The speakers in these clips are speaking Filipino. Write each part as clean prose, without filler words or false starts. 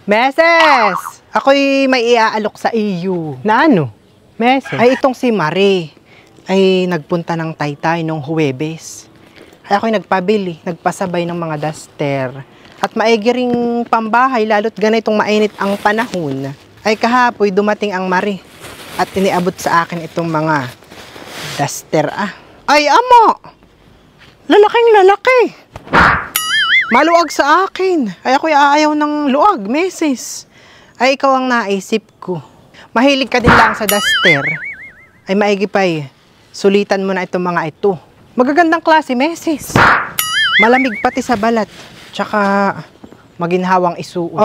Meses! Ako'y may iaalok sa iyo. Na ano? Meses? Ay, itong si Marie ay nagpunta ng Taytay nung Huwebes. Ay, ako'y nagpabili, nagpasabay ng mga duster. At maigi ring pambahay, lalo't ganitong mainit ang panahon. Ay, kahapoy dumating ang Marie at iniabot sa akin itong mga duster. Ay, amo! Lalaking lalaki! Maluag sa akin. Ay, ako'y aayaw ng luag, Meses. Ay, ikaw ang naisip ko. Mahilig ka din lang sa duster. Ay, maigi pa'y. Sulitan mo na itong mga ito. Magagandang klase, Meses. Malamig pati sa balat. Tsaka, maginhawang isuot.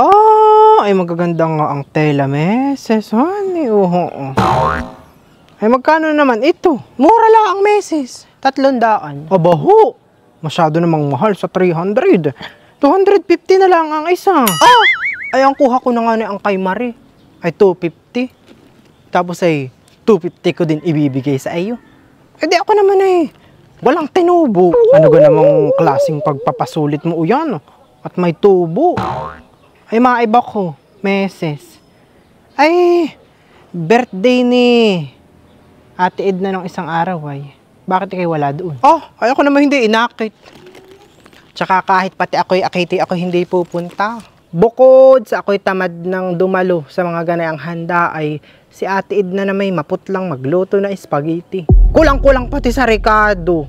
Ay, magaganda nga ang tela, Meses. Honey, Ay, magkano naman ito? Mura lang ang Meses. 300. Abaho! Masyado namang mahal sa 300. 250 na lang ang isa. Ay, ang kuha ko na nga ni ang kay Marie ay 250. Tapos ay 250 ko din ibibigay sa iyo. Eh di ako naman ay walang tinubo. Ano ga namang klaseng pagpapasulit mo uyan? At may tubo. Ay, mga iba ko, Meses. Ay, birthday ni Ate Edna ng isang araw ay. Bakit kayo wala doon? Ay ako naman hindi inakit. Tsaka kahit pati ako'y akiti, ako hindi pupunta. Bukod sa ako'y tamad ng dumalo sa mga ganayang handa ay si Ate Edna na may maputlang magluto na spaghetti. Kulang-kulang pati sa Ricardo.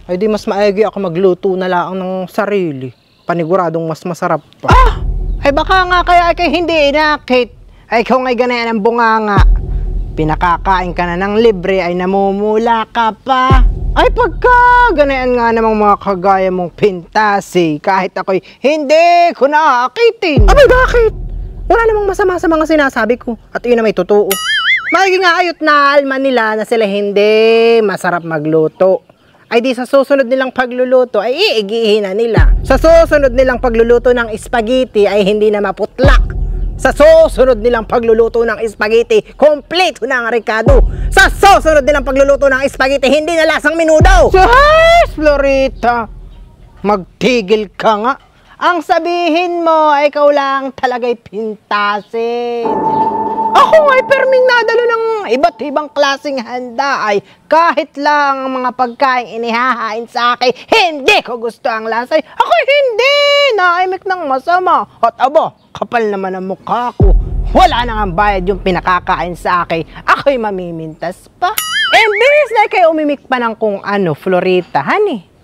Ay di mas maigi ako magluto na lang ng sarili. Paniguradong mas masarap pa. Ay baka nga kaya kayo hindi inakit. Ay ikaw nga'y ganayan ng bunganga. Pinakakain ka na ng libre ay namumula ka pa. Ay pagka ganayan nga namang mga kagaya mong pintasi, kahit ako'y hindi ko naakitin. Abay bakit? Wala namang masama sa mga sinasabi ko at yun na may totoo. Magiging ayot na alman nila na sila hindi masarap magluto. Ay di sa susunod nilang pagluluto ay iigihin na nila. Sa susunod nilang pagluluto ng spaghetti ay hindi na maputlak. Sa susunod nilang pagluluto ng spaghetti, kompleto na ang Ricardo. Sa susunod nilang pagluluto ng spaghetti, hindi na lasang menudo. Sus, Florita, magtigil ka nga. Ang sabihin mo ay ikaw lang talaga'y pintasin. Ako nga'y perming nadalo ng iba't ibang klaseng handa ay kahit lang ang mga pagkain inihahain sa akin, hindi ko gusto ang lasay. Ako hindi, naimik ng masama. At abo, kapal naman ang mukha ko. Wala nang ang bayad yung pinakakain sa akin. Ako'y mamimintas pa. Imbis na kayo umimik pa ng kung ano, Florita, honey.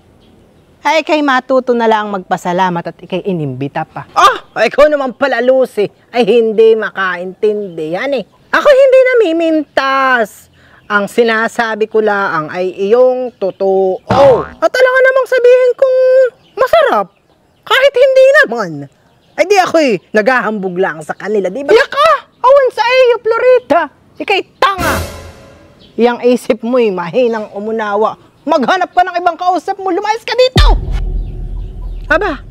Ay kay matuto na lang magpasalamat at ikay inimbita pa. Ay ikaw naman pala, Lucy, ay hindi makaintindi, honey. Ako hindi namimintas. Ang sinasabi ko lang ay iyong totoo. At alam nga namang sabihin kong masarap. Kahit hindi naman. Ay di ako'y naghahambog lang sa kanila, di ba? Yaka! Awan sa iyo, Florita. Ikay tanga. Yang isip mo'y mahinang umunawa. Maghanap ka ng ibang kausap mo. Lumayas ka dito! Aba,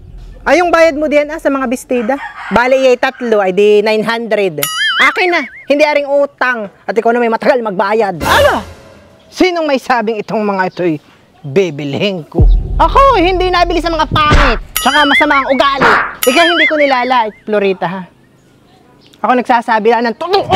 ay yung bayad mo diyan sa mga bestida. Bali ay 3, ay di 900. Akin na, hindi aring utang. At ikaw na may matagal magbayad. Aba, sinong may sabing itong mga ito'y bibilhin ko? Ako, hindi nabili sa mga pangit. Tsaka masama ang ugali. Ikaw hindi ko nilalait, Florita, ha? Ako nagsasabi lang ng totoo.